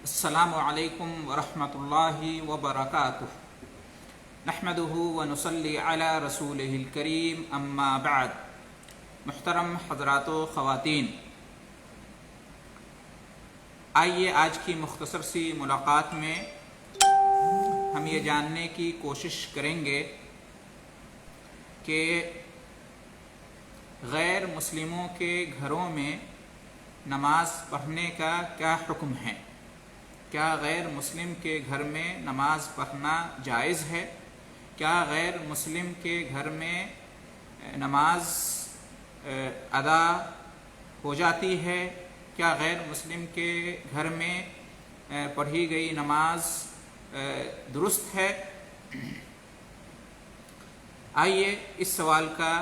السلام علیکم ورحمۃ اللہ وبرکاتہ نحمدہ ونصلی علی رسولہ الکریم اما بعد۔ محترم حضرات و خواتین، آئیے آج کی مختصر سی ملاقات میں ہم یہ جاننے کی کوشش کریں گے کہ غیر مسلموں کے گھروں میں نماز پڑھنے کا کیا حکم ہے۔ کیا غیر مسلم کے گھر میں نماز پڑھنا جائز ہے؟ کیا غیر مسلم کے گھر میں نماز ادا ہو جاتی ہے؟ کیا غیر مسلم کے گھر میں پڑھی گئی نماز درست ہے؟ آئیے اس سوال کا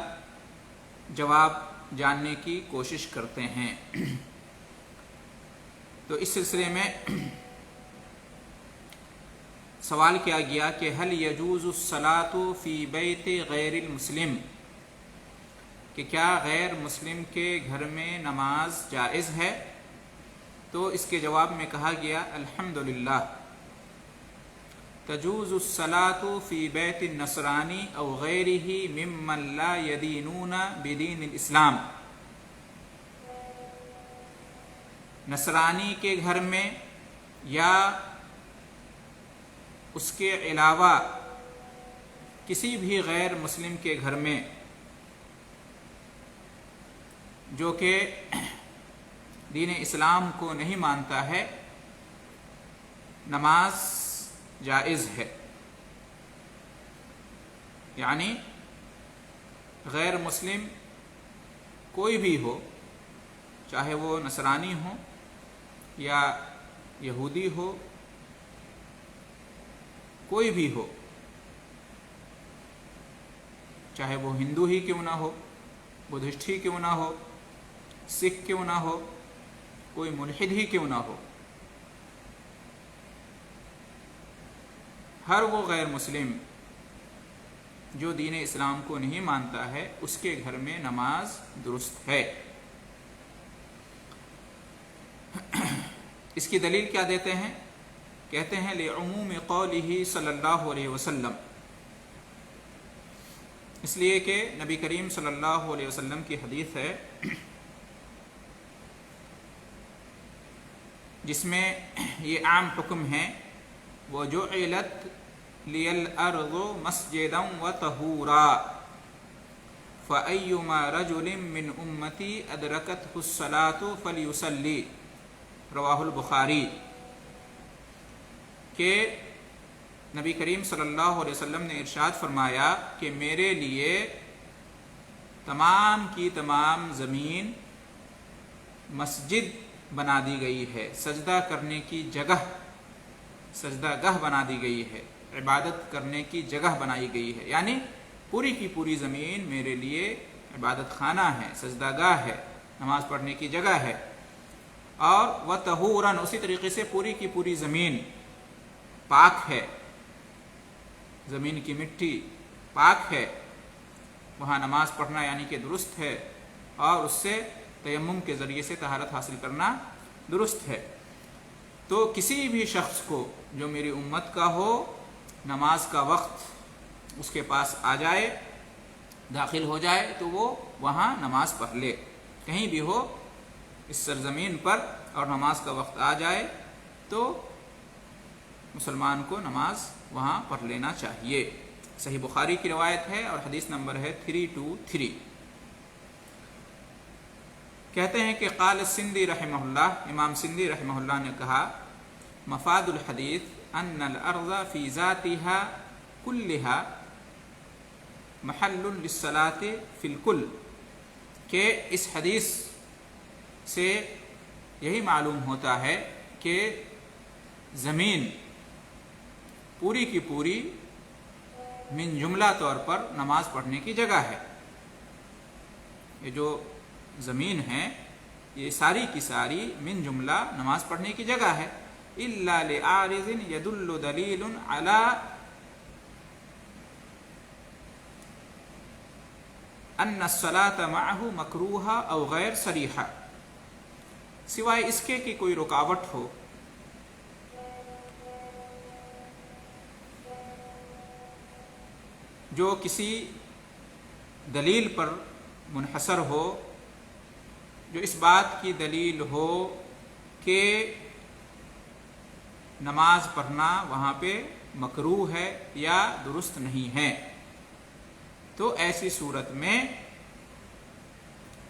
جواب جاننے کی کوشش کرتے ہیں۔ تو اس سلسلے میں سوال کیا گیا کہ هل يجوز الصلاة فی بیت غیر المسلم، کہ کیا غیر مسلم کے گھر میں نماز جائز ہے؟ تو اس کے جواب میں کہا گیا الحمدللہ تجوز الصلاة فی بیت النصرانی او غیرہ ممن لا یدینون بدین الاسلام۔ نصرانی کے گھر میں یا اس کے علاوہ کسی بھی غیر مسلم کے گھر میں جو کہ دین اسلام کو نہیں مانتا ہے، نماز جائز ہے۔ یعنی غیر مسلم کوئی بھی ہو، چاہے وہ نصرانی ہو یا یہودی ہو، کوئی بھی ہو، چاہے وہ ہندو ہی کیوں نہ ہو، بدھسٹ ہی کیوں نہ ہو، سکھ کیوں نہ ہو، کوئی ملحد ہی کیوں نہ ہو، ہر وہ غیر مسلم جو دین اسلام کو نہیں مانتا ہے، اس کے گھر میں نماز درست ہے۔ اس کی دلیل کیا دیتے ہیں؟ کہتے ہیں لعموم قولہ صلی اللہ علیہ وسلم، اس لیے کہ نبی کریم صلی اللہ علیہ وسلم کی حدیث ہے جس میں یہ عام حکم ہے وَجُعِلَتْ لِيَ الْأَرْضُ مَسْجِدًا وَطَهُورًا فَأَيُّمَا رَجُلٍ مِّنْ أُمَّتِي أَدْرَكَتْهُ الصَّلَاةُ فَلْيُصَلِّ، رواہ البخاری۔ کہ نبی کریم صلی اللہ علیہ وسلم نے ارشاد فرمایا کہ میرے لیے تمام کی تمام زمین مسجد بنا دی گئی ہے، سجدہ کرنے کی جگہ، سجدہ گاہ بنا دی گئی ہے، عبادت کرنے کی جگہ بنائی گئی ہے۔ یعنی پوری کی پوری زمین میرے لیے عبادت خانہ ہے، سجدہ گاہ ہے، نماز پڑھنے کی جگہ ہے۔ اور وَطَهُورًا، اسی طریقے سے پوری کی پوری زمین پاک ہے، زمین کی مٹی پاک ہے، وہاں نماز پڑھنا یعنی کہ درست ہے، اور اس سے تیمم کے ذریعے سے طہارت حاصل کرنا درست ہے۔ تو کسی بھی شخص کو جو میری امت کا ہو، نماز کا وقت اس کے پاس آ جائے، داخل ہو جائے، تو وہ وہاں نماز پڑھ لے، کہیں بھی ہو اس سرزمین پر، اور نماز کا وقت آ جائے تو مسلمان کو نماز وہاں پڑھ لینا چاہیے۔ صحیح بخاری کی روایت ہے اور حدیث نمبر ہے 323۔ کہتے ہیں کہ قال السندی رحمہ اللہ، امام سندی رحمہ اللہ نے کہا مفاد الحدیث ان الارض فی ذاتها کلها محل للصلاة فی الکل، کہ اس حدیث سے یہی معلوم ہوتا ہے کہ زمین پوری کی پوری من جملہ طور پر نماز پڑھنے کی جگہ ہے۔ یہ جو زمین ہے یہ ساری کی ساری من جملہ نماز پڑھنے کی جگہ ہے، الا لعارض يدل دلیل علی ان الصلاة معه مکروہ او غیر صریحہ، سوائے اس کے کہ کوئی رکاوٹ ہو جو کسی دلیل پر منحصر ہو، جو اس بات کی دلیل ہو کہ نماز پڑھنا وہاں پہ مکروہ ہے یا درست نہیں ہے، تو ایسی صورت میں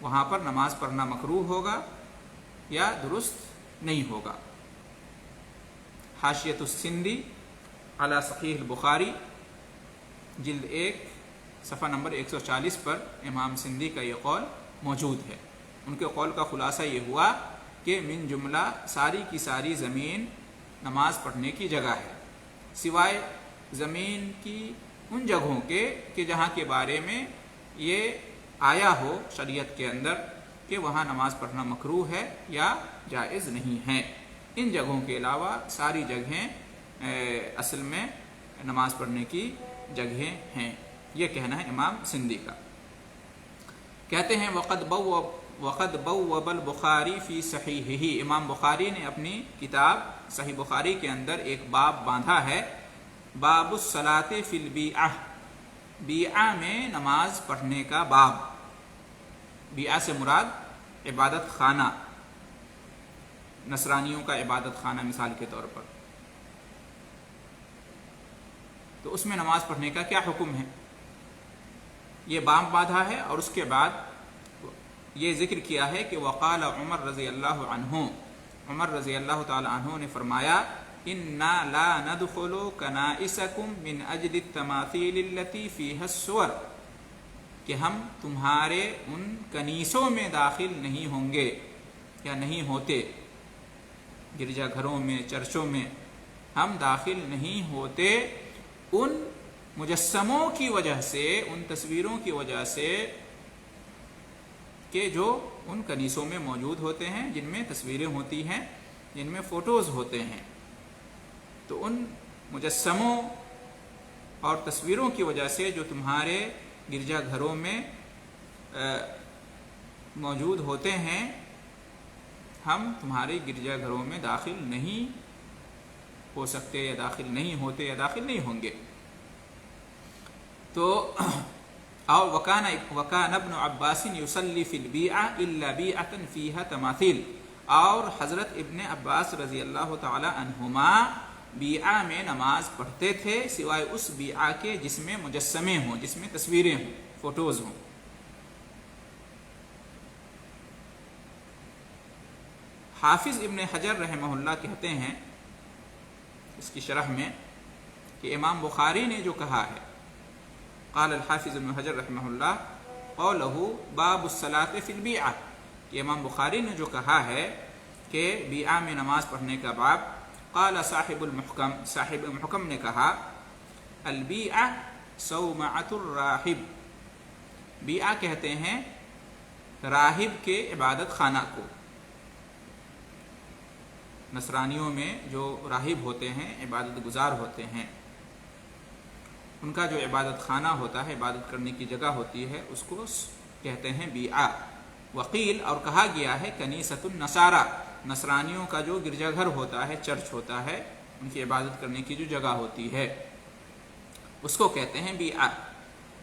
وہاں پر نماز پڑھنا مکروہ ہوگا یا درست نہیں ہوگا۔ حاشیۃ السندی علی صحیح البخاری جلد 1 صفحہ نمبر 140 پر امام سندی کا یہ قول موجود ہے۔ ان کے قول کا خلاصہ یہ ہوا کہ من جملہ ساری کی ساری زمین نماز پڑھنے کی جگہ ہے، سوائے زمین کی ان جگہوں کے کہ جہاں کے بارے میں یہ آیا ہو شریعت کے اندر کہ وہاں نماز پڑھنا مکروہ ہے یا جائز نہیں ہے۔ ان جگہوں کے علاوہ ساری جگہیں اصل میں نماز پڑھنے کی جگہیں ہیں، یہ کہنا ہے امام سندی کا۔ کہتے ہیں وقد بوب البخاری فی صحیحہ، امام بخاری نے اپنی کتاب صحیح بخاری کے اندر ایک باب باندھا ہے، باب الصلاۃ فی البیعہ، بیعہ میں نماز پڑھنے کا باب۔ بیعہ سے مراد عبادت خانہ، نصرانیوں کا عبادت خانہ مثال کے طور پر، تو اس میں نماز پڑھنے کا کیا حکم ہے، یہ باب باندھا ہے۔ اور اس کے بعد یہ ذکر کیا ہے کہ وقال عمر رضی اللہ عنہ، عمر رضی اللہ تعالی عنہ نے فرمایا انا لا ندخل کنائسکم من اجل التماثیل التي فيها الصور، کہ ہم تمہارے ان کنیسوں میں داخل نہیں ہوں گے یا نہیں ہوتے، گرجا گھروں میں چرچوں میں ہم داخل نہیں ہوتے ان مجسموں کی وجہ سے، ان تصویروں کی وجہ سے کہ جو ان کنیسوں میں موجود ہوتے ہیں، جن میں تصویریں ہوتی ہیں، جن میں فوٹوز ہوتے ہیں، تو ان مجسموں اور تصویروں کی وجہ سے جو تمہارے گرجا گھروں میں موجود ہوتے ہیں، ہم تمہارے گرجا گھروں میں داخل نہیں ہو سکتے یا داخل نہیں ہوتے یا داخل نہیں ہوں گے۔ تو اور وکان ابن عباس یصلی فی البیعہ الا بیعۃ فیہا تماثیل، اور حضرت ابن عباس رضی اللہ تعالی عنہما بیعہ میں نماز پڑھتے تھے سوائے اس بیعہ کے جس میں مجسمے ہوں، جس میں تصویریں ہوں، فوٹوز ہوں۔ حافظ ابن حجر رحمہ اللہ کہتے ہیں اس کی شرح میں کہ امام بخاری نے جو کہا ہے، قال الحافظ ابن حجر رحمہ اللہ قولہ باب الصلاۃ فی البیعہ، کہ امام بخاری نے جو کہا ہے کہ بیعہ میں نماز پڑھنے کا باب، قال صاحب المحکم، صاحب المحکم نے کہا البیعہ صومعۃ الراہب، بیعہ کہتے ہیں راہب کے عبادت خانہ کو۔ نصرانیوں میں جو راہب ہوتے ہیں، عبادت گزار ہوتے ہیں، ان کا جو عبادت خانہ ہوتا ہے، عبادت کرنے کی جگہ ہوتی ہے، اس کو کہتے ہیں بیعہ۔ وقیل، اور کہا گیا ہے کنیسۃ النصارى، نصرانیوں کا جو گرجا گھر ہوتا ہے، چرچ ہوتا ہے، ان کی عبادت کرنے کی جو جگہ ہوتی ہے، اس کو کہتے ہیں بیعہ۔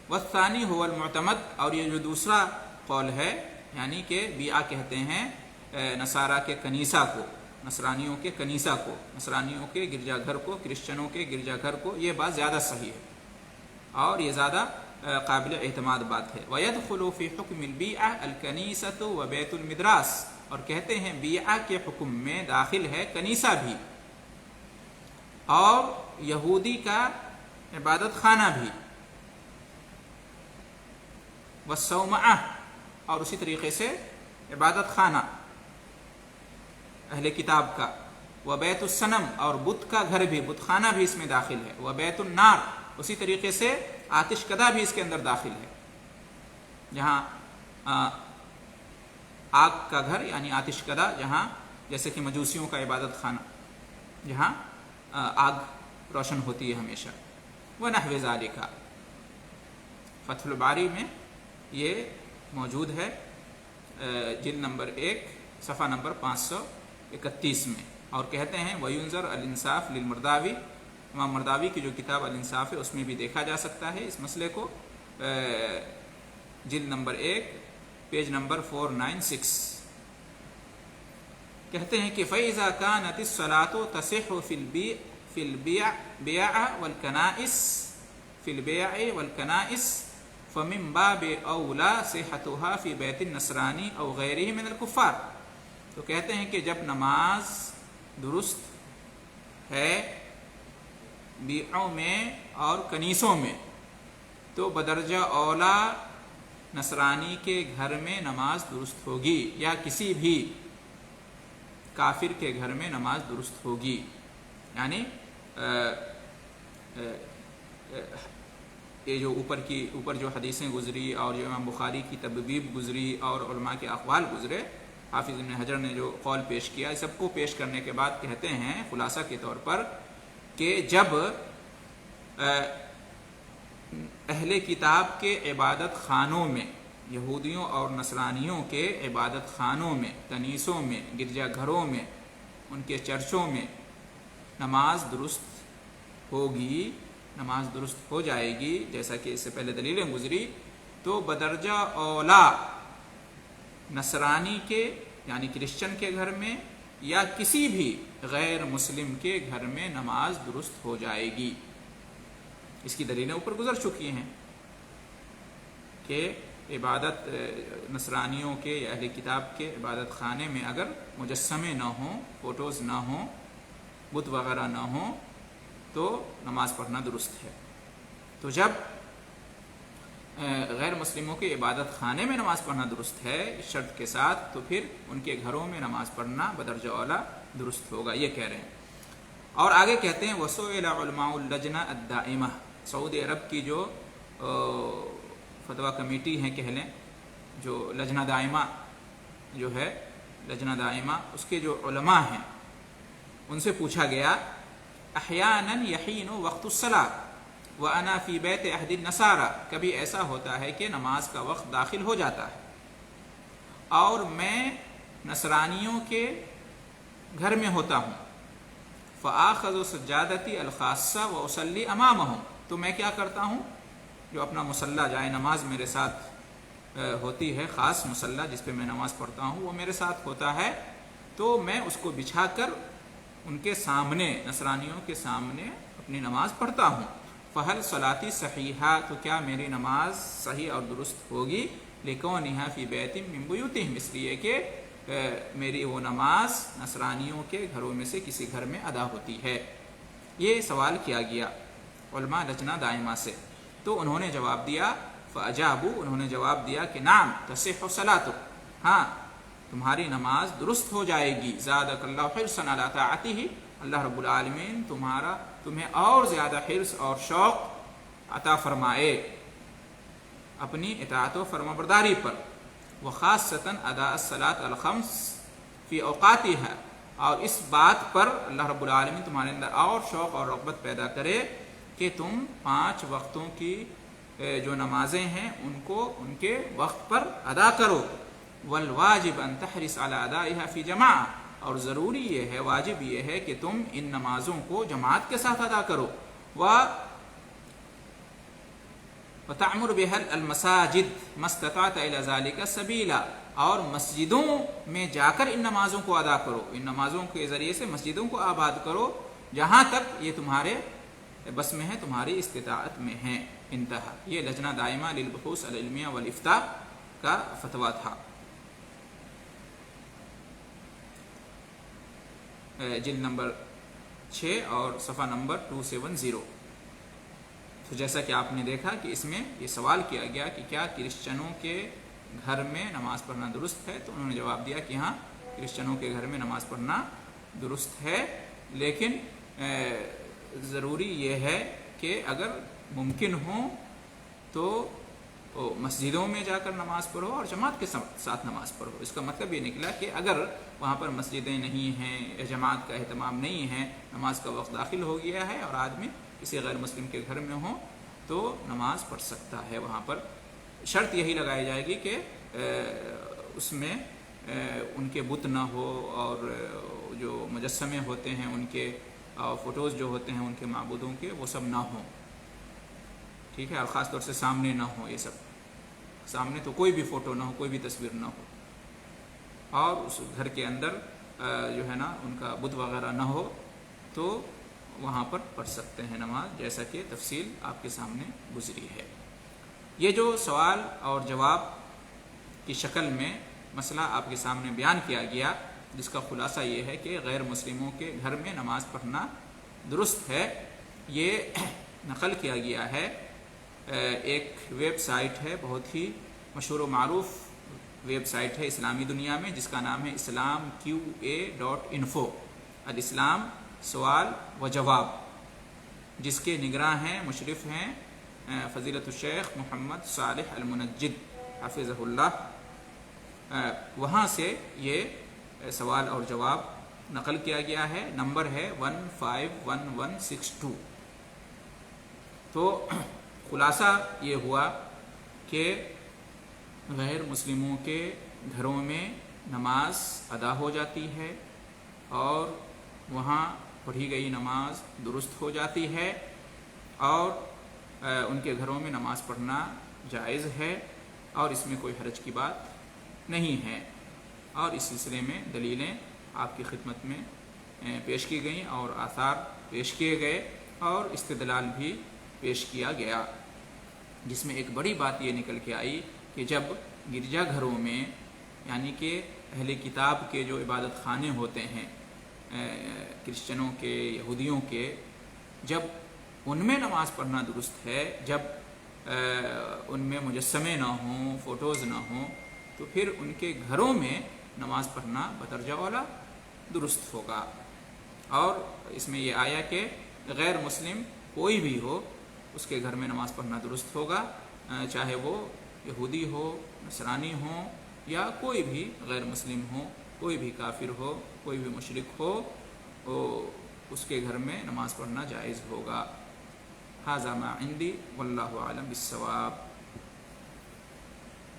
والثانی هو المعتمد، اور یہ جو دوسرا قول ہے، یعنی کہ بیعہ کہتے ہیں نصارہ کے کنیسہ کو، نصرانیوں کے کنیسہ کو، نصرانیوں کے گرجا گھر کو، کرسچنوں کے گرجا گھر کو، یہ بات زیادہ صحیح ہے اور یہ زیادہ قابل اعتماد بات ہے۔ وَيَدْخُلُ فِي حُكْمِ الْبِيعَةِ الْكَنِيسَةُ وَبَيْتُ الْمِدْرَاسِ، اور کہتے ہیں بیعہ کے حکم میں داخل ہے کنیسہ بھی اور یہودی کا عبادت خانہ بھی، والصومعہ، اور اسی طریقے سے عبادت خانہ اہل کتاب کا، وبیت الصنم، اور بت کا گھر بھی، بت خانہ بھی اس میں داخل ہے، وبیت النار، اسی طریقے سے آتش کدہ بھی اس کے اندر داخل ہے، جہاں آگ کا گھر یعنی آتش کدہ، جہاں جیسے کہ مجوسیوں کا عبادت خانہ، جہاں آگ روشن ہوتی ہے ہمیشہ، ونحو ذالک۔ فتح الباری میں یہ موجود ہے جلد نمبر 1 صفحہ نمبر 531 میں، اور کہتے ہیں وَيُنظر الانصاف للمرداوی، امام مرداوی کی جو کتاب الانصاف ہے اس میں بھی دیکھا جا سکتا ہے اس مسئلے کو، جلد نمبر 1 پیج نمبر 496۔ کہتے ہیں کہ فَإِذَا كَانَتِ الصَّلَاةُ تَصِحُّ فِي الْبِيَعِ وَالْكَنَائِسِ فَمِن بَابِ أَوْلَى صِحَّتُهَا فِي بَيْتِ النَّصْرَانِي أَوْ غَيْرِهِ مِنَ الْكُفَّارِ۔ تو کہتے ہیں کہ جب نماز درست ہے بیعوں میں اور کنیسوں میں تو بدرجہ اولا نصرانی کے گھر میں نماز درست ہوگی یا کسی بھی کافر کے گھر میں نماز درست ہوگی۔ یعنی یہ جو اوپر جو حدیثیں گزری اور جو امام بخاری کی تبویب گزری اور علماء کے اقوال گزرے، حافظ ابن حجر نے جو قول پیش کیا، اس سب کو پیش کرنے کے بعد کہتے ہیں خلاصہ کے طور پر کہ جب اہل کتاب کے عبادت خانوں میں، یہودیوں اور نصرانیوں کے عبادت خانوں میں، کنیسوں میں، گرجا گھروں میں، ان کے چرچوں میں نماز درست ہوگی، نماز درست ہو جائے گی، جیسا کہ اس سے پہلے دلیلیں گزری، تو بدرجہ اولا نصرانی کے یعنی کرسچن کے گھر میں یا کسی بھی غیر مسلم کے گھر میں نماز درست ہو جائے گی۔ اس کی دلیلیں اوپر گزر چکی ہیں کہ عبادت نصرانیوں کے یا اہل کتاب کے عبادت خانے میں اگر مجسمے نہ ہوں، فوٹوز نہ ہوں، بت وغیرہ نہ ہوں تو نماز پڑھنا درست ہے۔ تو جب غیر مسلموں کے عبادت خانے میں نماز پڑھنا درست ہے اس شرط کے ساتھ، تو پھر ان کے گھروں میں نماز پڑھنا بدرجہ اولا درست ہوگا، یہ کہہ رہے ہیں۔ اور آگے کہتے ہیں وَسُئِلَ عُلَمَاءُ اللَّجْنَةِ الدَّائِمَةِ، سعودی عرب کی جو فتویٰ کمیٹی ہیں کہہ لیں، جو لجنہ دائمہ جو ہے، لجنہ دائمہ اس کے جو علماء ہیں ان سے پوچھا گیا احیانا یحین وقت الصلاۃ وانا فی بیت احد النصارى، کبھی ایسا ہوتا ہے کہ نماز کا وقت داخل ہو جاتا ہے اور میں نصرانیوں کے گھر میں ہوتا ہوں، فآخذ سجادتی الخاصہ واصلی امامہم، تو میں کیا کرتا ہوں، جو اپنا مصلی جائے نماز میرے ساتھ ہوتی ہے، خاص مصلی جس پہ میں نماز پڑھتا ہوں وہ میرے ساتھ ہوتا ہے، تو میں اس کو بچھا کر ان کے سامنے، نصرانیوں کے سامنے اپنی نماز پڑھتا ہوں۔ فہل صلاتی صحیحہ، تو کیا میری نماز صحیح اور درست ہوگی، لکونہا فی بیت من بیوتہم، اس لیے کہ میری وہ نماز نصرانیوں کے گھروں میں سے کسی گھر میں ادا ہوتی ہے۔ یہ سوال کیا گیا علماء لجنہ دائمہ سے، تو انہوں نے جواب دیا فاجابوا، انہوں نے جواب دیا کہ نعم تصح صلاتک، ہاں تمہاری نماز درست ہو جائے گی، زادک اللہ حرصا علی طاعتہ، اللہ رب العالمین تمہیں اور زیادہ حرص اور شوق عطا فرمائے اپنی اطاعت و فرمانبرداری پر، وخاصۃ ادا الصلاۃ الخمس فی اوقاتها، اور اس بات پر اللہ رب العالمین تمہارے اندر اور شوق اور رغبت پیدا کرے کہ تم 5 وقتوں کی جو نمازیں ہیں ان کو ان کے وقت پر ادا کرو، والواجب ان تحرص علی ادائها فی جماعہ، اور ضروری یہ ہے، واجب یہ ہے کہ تم ان نمازوں کو جماعت کے ساتھ ادا کرو، وتعمر بها المساجد ما استطعت الى ذلك سبیلا، اور مسجدوں میں جا کر ان نمازوں کو ادا کرو، ان نمازوں کے ذریعے سے مسجدوں کو آباد کرو جہاں تک یہ تمہارے بس میں ہے، تمہاری استطاعت میں ہیں، انتہا۔ یہ لجنہ دائمہ للبحوث العلمیہ والافتاء کا فتویٰ تھا، جلد نمبر 6 اور صفحہ نمبر 270۔ تو جیسا کہ آپ نے دیکھا کہ اس میں یہ سوال کیا گیا کہ کیا کرسچنوں کے گھر میں نماز پڑھنا درست ہے، تو انہوں نے جواب دیا کہ ہاں کرسچنوں کے گھر میں نماز پڑھنا درست ہے، لیکن ضروری یہ ہے کہ اگر ممکن ہو تو مسجدوں میں جا کر نماز پڑھو اور جماعت کے ساتھ نماز پڑھو۔ اس کا مطلب یہ نکلا کہ اگر وہاں پر مسجدیں نہیں ہیں یا جماعت کا اہتمام نہیں ہے، نماز کا وقت داخل ہو گیا ہے اور آدمی کسی غیر مسلم کے گھر میں ہو تو نماز پڑھ سکتا ہے وہاں پر۔ شرط یہی لگائی جائے گی کہ اس میں ان کے بت نہ ہو اور جو مجسمے ہوتے ہیں ان کے اور فوٹوز جو ہوتے ہیں ان کے معبودوں کے وہ سب نہ ہوں، ٹھیک ہے، اور خاص طور سے سامنے نہ ہو، یہ سب سامنے تو کوئی بھی فوٹو نہ ہو، کوئی بھی تصویر نہ ہو، اور اس گھر کے اندر جو ہے نا ان کا بت وغیرہ نہ ہو، تو وہاں پر پڑھ سکتے ہیں نماز، جیسا کہ تفصیل آپ کے سامنے گزری ہے۔ یہ جو سوال اور جواب کی شکل میں مسئلہ آپ کے سامنے بیان کیا گیا، جس کا خلاصہ یہ ہے کہ غیر مسلموں کے گھر میں نماز پڑھنا درست ہے، یہ نقل کیا گیا ہے ایک ویب سائٹ ہے، بہت ہی مشہور و معروف ویب سائٹ ہے اسلامی دنیا میں، جس کا نام ہے islamqa.info، الاسلام سوال و جواب، جس کے نگراں ہیں، مشرف ہیں فضیلت الشیخ محمد صالح المنجد حفظہ اللہ۔ وہاں سے یہ سوال اور جواب نقل کیا گیا ہے، نمبر ہے 151162۔ تو خلاصہ یہ ہوا کہ غیر مسلموں کے گھروں میں نماز ادا ہو جاتی ہے اور وہاں پڑھی گئی نماز درست ہو جاتی ہے، اور ان کے گھروں میں نماز پڑھنا جائز ہے، اور اس میں کوئی حرج کی بات نہیں ہے، اور اس سلسلے میں دلیلیں آپ کی خدمت میں پیش کی گئیں اور آثار پیش کیے گئے اور استدلال بھی پیش کیا گیا، جس میں ایک بڑی بات یہ نکل کے آئی کہ جب گرجا گھروں میں، یعنی کہ اہل کتاب کے جو عبادت خانے ہوتے ہیں کرسچنوں کے، یہودیوں کے، جب ان میں نماز پڑھنا درست ہے، جب ان میں مجسمے نہ ہوں، فوٹوز نہ ہوں، تو پھر ان کے گھروں میں نماز پڑھنا بدرجہ اولا درست ہوگا۔ اور اس میں یہ آیا کہ غیر مسلم کوئی بھی ہو، اس کے گھر میں نماز پڑھنا درست ہوگا، چاہے وہ یہودی ہو، نصرانی ہو، یا کوئی بھی غیر مسلم ہو، کوئی بھی کافر ہو، کوئی بھی مشرک ہو، اس کے گھر میں نماز پڑھنا جائز ہوگا۔ ھذا ما عندی واللہ اعلم بالصواب۔